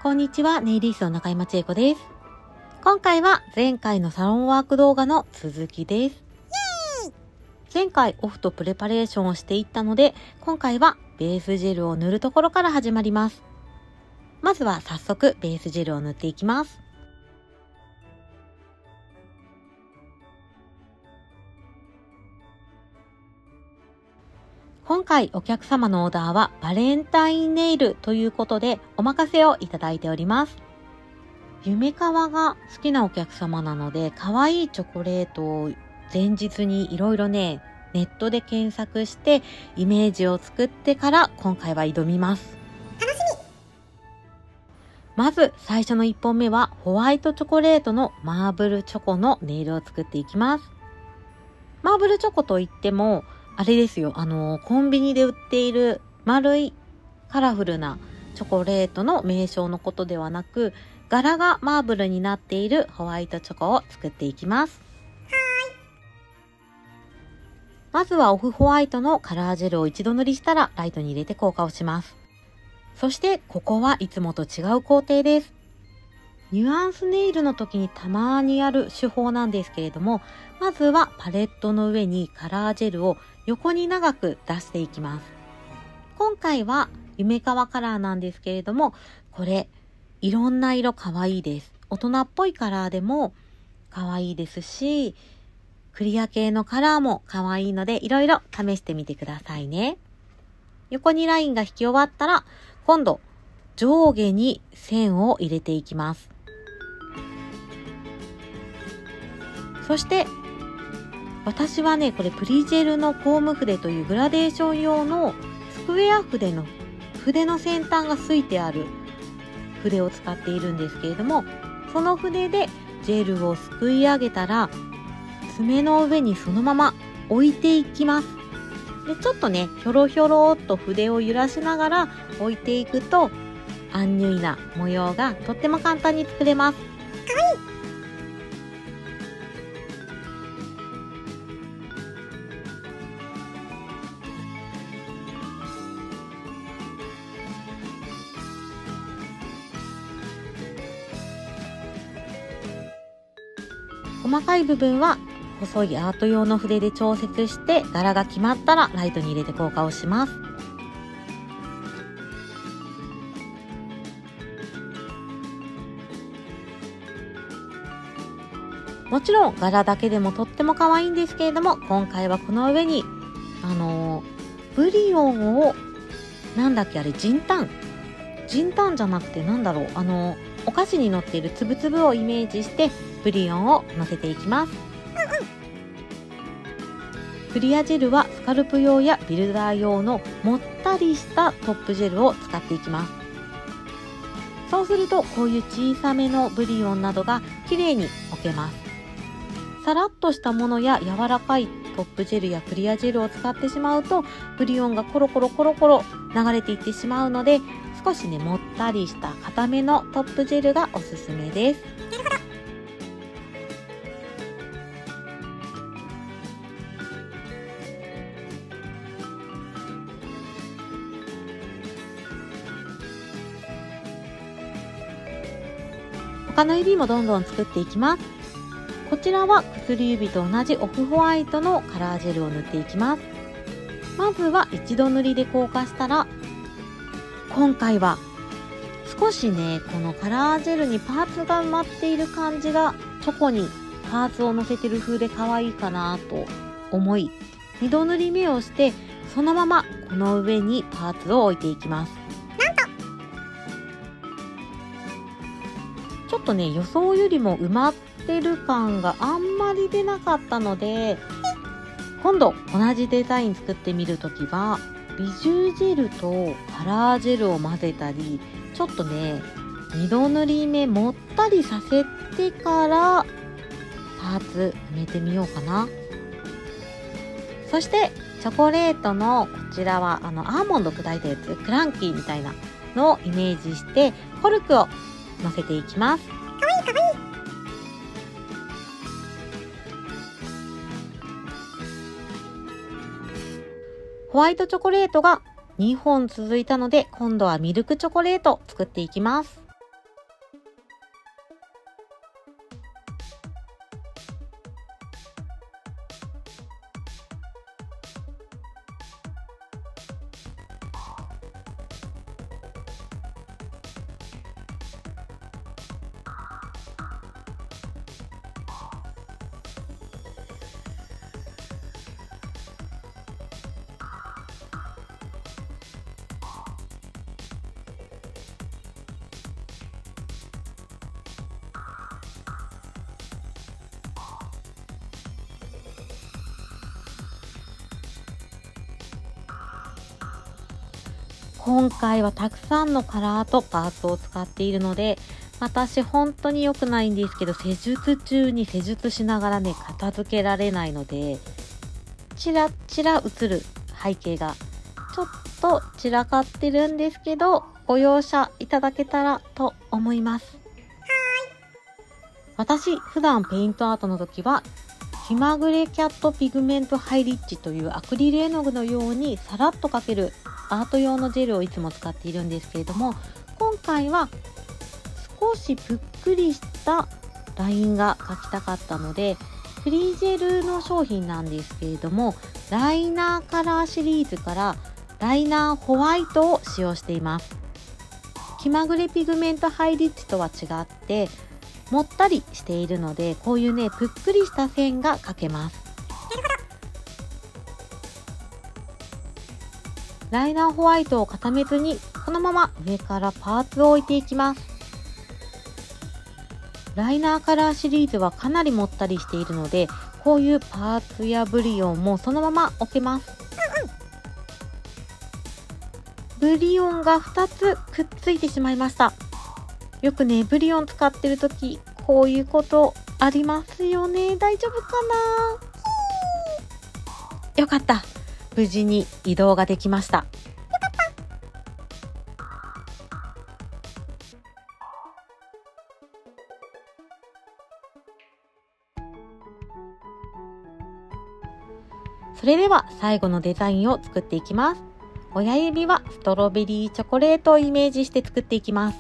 こんにちは、ネイリストの中山千恵子です。今回は前回のサロンワーク動画の続きです。前回オフとプレパレーションをしていったので、今回はベースジェルを塗るところから始まります。まずは早速ベースジェルを塗っていきます。今回お客様のオーダーはバレンタインネイルということでお任せをいただいております。夢かわが好きなお客様なので、可愛いチョコレートを前日にいろいろね、ネットで検索してイメージを作ってから今回は挑みます。楽しみ。まず最初の1本目はホワイトチョコレートのマーブルチョコのネイルを作っていきます。マーブルチョコといってもあれですよ、コンビニで売っている丸いカラフルなチョコレートの名称のことではなく、柄がマーブルになっているホワイトチョコを作っていきます。まずはオフホワイトのカラージェルを一度塗りしたらライトに入れて硬化をします。そしてここはいつもと違う工程です。ニュアンスネイルの時にたまにやる手法なんですけれども、まずはパレットの上にカラージェルを横に長く出していきます。今回は夢かわカラーなんですけれども、これいろんな色可愛いです。大人っぽいカラーでも可愛いですし、クリア系のカラーも可愛いのでいろいろ試してみてくださいね。横にラインが引き終わったら、今度上下に線を入れていきます。そして私はね、これプリジェルのコーム筆というグラデーション用のスクエア筆の筆の先端がついてある筆を使っているんですけれども、その筆でジェルをすくい上げたら爪の上にそのまま置いていきます。で、ちょっとね、ひょろひょろっと筆を揺らしながら置いていくとアンニュイな模様がとっても簡単に作れます。かわいい。細かい部分は細いアート用の筆で調節して柄が決まったらライトに入れて硬化をします。もちろん柄だけでもとっても可愛いんですけれども、今回はこの上にブリオンをなんだっけあれジンタンじゃなくてなんだろう、お菓子に乗っているつぶつぶをイメージしてブリオンを乗せていきます。クリアジェルはスカルプ用やビルダー用のもったりしたトップジェルを使っていきます。そうするとこういう小さめのブリオンなどが綺麗に置けます。さらっとしたものや柔らかいトップジェルやクリアジェルを使ってしまうとブリオンがコロコロ流れていってしまうので、少しねもったりした固めのトップジェルがおすすめです。他の指もどんどん作っていきます。こちらは薬指と同じオフホワイトのカラージェルを塗っていきます。まずは一度塗りで硬化したら、今回は少しねこのカラージェルにパーツが埋まっている感じがチョコにパーツを乗せてる風で可愛いかなと思い、二度塗り目をしてそのままこの上にパーツを置いていきます。ちょっとね予想よりも埋まってる感があんまり出なかったので、今度同じデザイン作ってみるときはビジュジェルとカラージェルを混ぜたり、ちょっとね二度塗り目もったりさせてからパーツ埋めてみようかな。そしてチョコレートのこちらはアーモンド砕いたやつ、クランキーみたいなのをイメージしてコルクを乗せていきます。かわいいかわいい。ホワイトチョコレートが2本続いたので、今度はミルクチョコレート作っていきます。今回はたくさんのカラーとパーツを使っているので、私本当に良くないんですけど、施術中に施術しながらね、片付けられないので、チラチラ映る背景がちょっと散らかってるんですけど、ご容赦いただけたらと思います。私、普段ペイントアートの時は、気まぐれキャットピグメントハイリッチというアクリル絵の具のようにさらっと描けるアート用のジェルをいつも使っているんですけれども、今回は少しぷっくりしたラインが描きたかったので、フリージェルの商品なんですけれども、ライナーカラーシリーズからライナーホワイトを使用しています。気まぐれピグメントハイリッチとは違ってもったりしているので、こういうねぷっくりした線が描けます。ライナーホワイトを固めずにこのまま上からパーツを置いていきます。ライナーカラーシリーズはかなりもったりしているので、こういうパーツやブリオンもそのまま置けます。ブリオンが2つくっついてしまいました。よくねブリオン使ってる時こういうことありますよね。大丈夫かな。よかった、無事に移動ができました。それでは最後のデザインを作っていきます。親指はストロベリーチョコレートをイメージして作っていきます。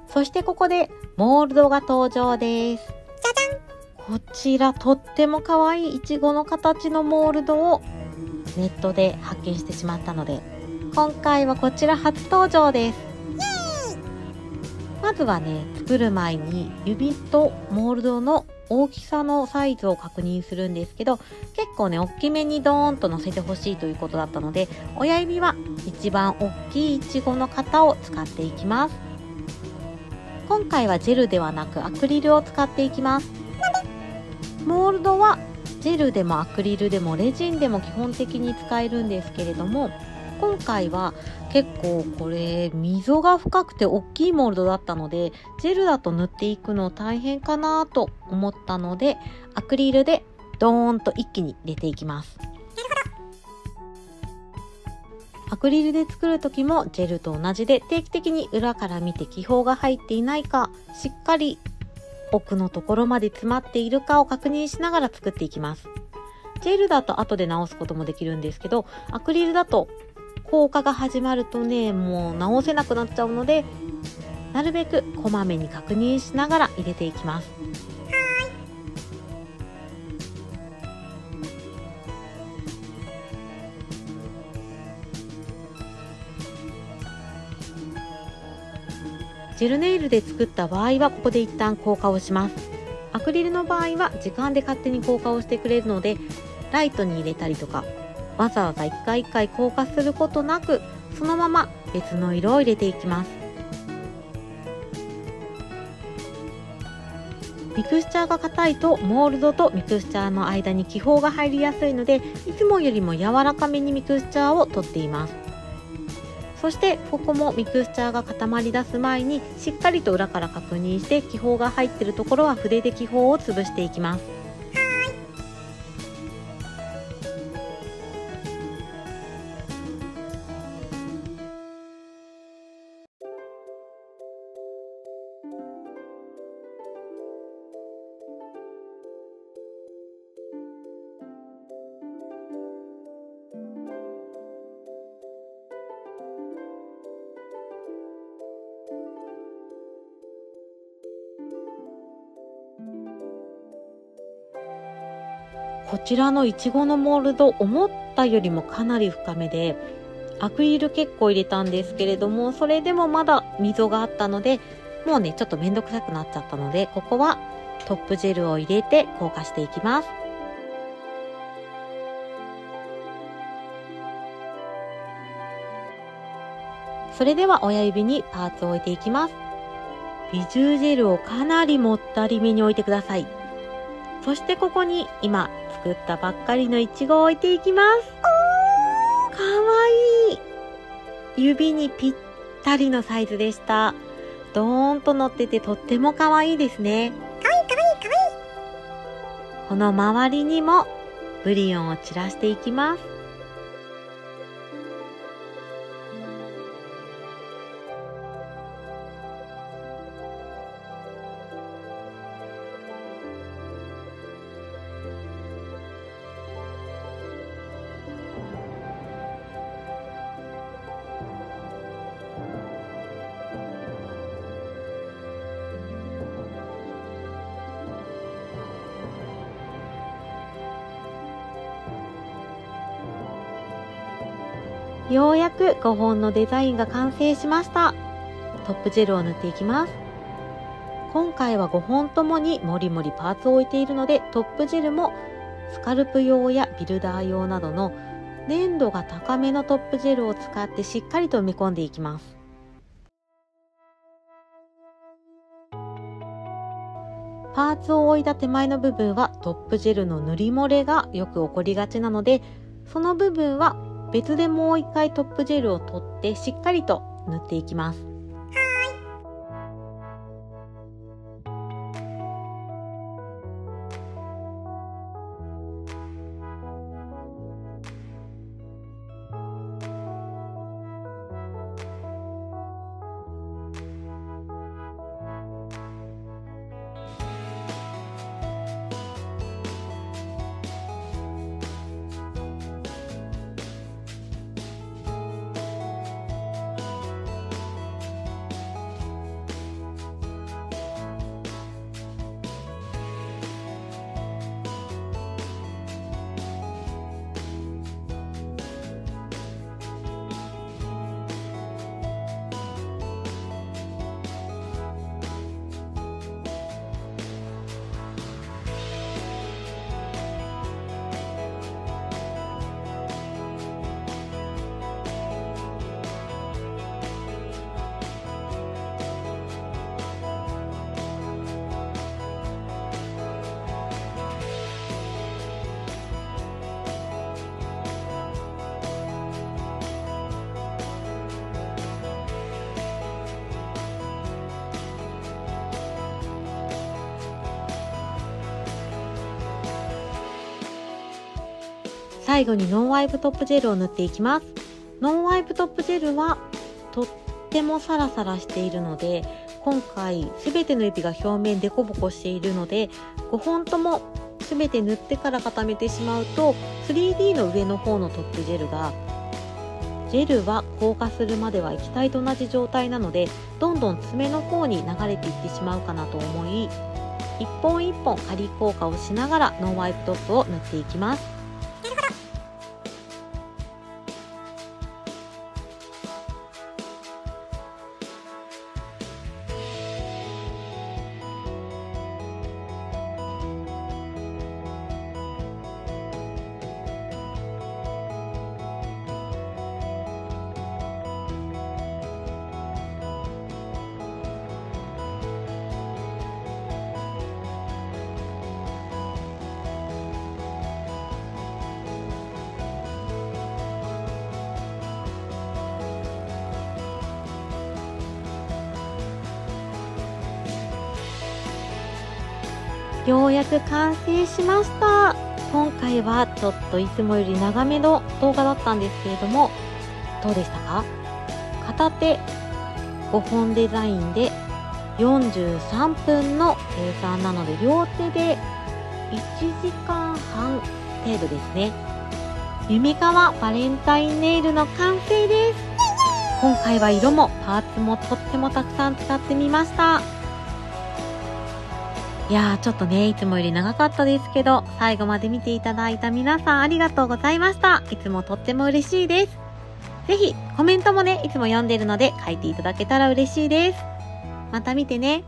そしてここでモールドが登場です。じゃじゃん。こちらとっても可愛いイチゴの形のモールドをネットで発見してしまったので、今回はこちら初登場です。まずはね、作る前に指とモールドの大きさのサイズを確認するんですけど、結構ね大きめにドーンと乗せてほしいということだったので、親指は一番大きいイチゴの型を使っていきます。今回はジェルではなくアクリルを使っていきます。モールドはジェルでもアクリルでもレジンでも基本的に使えるんですけれども、今回は結構これ溝が深くて大きいモールドだったので、ジェルだと塗っていくの大変かなと思ったので、アクリルでドーンと一気に入れていきます。アクリルで作る時もジェルと同じで、定期的に裏から見て気泡が入っていないか、しっかり奥のところまで詰まっているかを確認しながら作っていきます。ジェルだと後で直すこともできるんですけど、アクリルだと効果が始まるとねもう直せなくなっちゃうので、なるべくこまめに確認しながら入れていきます。ジェルネイルで作った場合はここで一旦硬化をします。アクリルの場合は時間で勝手に硬化をしてくれるので、ライトに入れたりとかわざわざ一回一回硬化することなく、そのまま別の色を入れていきます。ミクスチャーが硬いとモールドとミクスチャーの間に気泡が入りやすいので、いつもよりも柔らかめにミクスチャーを取っています。そしてここもミクスチャーが固まり出す前にしっかりと裏から確認して、気泡が入っているところは筆で気泡を潰していきます。こちらのいちごのモールド、思ったよりもかなり深めで、アクリル結構入れたんですけれども、それでもまだ溝があったので、もうねちょっとめんどくさくなっちゃったので、ここはトップジェルを入れて硬化していきます。それでは親指にパーツを置いていきます。ビジュージェルをかなりもったりめに置いてください。そしてここに今作ったばっかりのイチゴを置いていきます。かわいい。指にぴったりのサイズでした。ドーンと乗っててとってもかわいいですね。かわいいかわいいかわいい。この周りにもブリオンを散らしていきます。ようやく5本のデザインが完成しました。トップジェルを塗っていきます。今回は5本ともにもりもりパーツを置いているので、トップジェルもスカルプ用やビルダー用などの粘度が高めのトップジェルを使ってしっかりと埋め込んでいきます。パーツを置いた手前の部分はトップジェルの塗り漏れがよく起こりがちなので、その部分は別でもう一回トップジェルを取ってしっかりと塗っていきます。最後にノンワイプトップジェルを塗っていきます。ノンワイプトップジェルはとってもサラサラしているので、今回全ての指が表面デコボコしているので、5本とも全て塗ってから固めてしまうと 3D の上の方のトップジェルがジェルは硬化するまでは液体と同じ状態なので、どんどん爪の方に流れていってしまうかなと思い、一本一本仮硬化をしながらノンワイプトップを塗っていきます。ようやく完成しました。今回はちょっといつもより長めの動画だったんですけれども、どうでしたか？片手5本デザインで43分の計算なので、両手で1時間半程度ですね。ゆみかわバレンタインネイルの完成です。今回は色もパーツもとってもたくさん使ってみました。いやー、ちょっとね、いつもより長かったですけど、最後まで見ていただいた皆さんありがとうございました。いつもとっても嬉しいです。ぜひコメントもね、いつも読んでるので書いていただけたら嬉しいです。また見てね。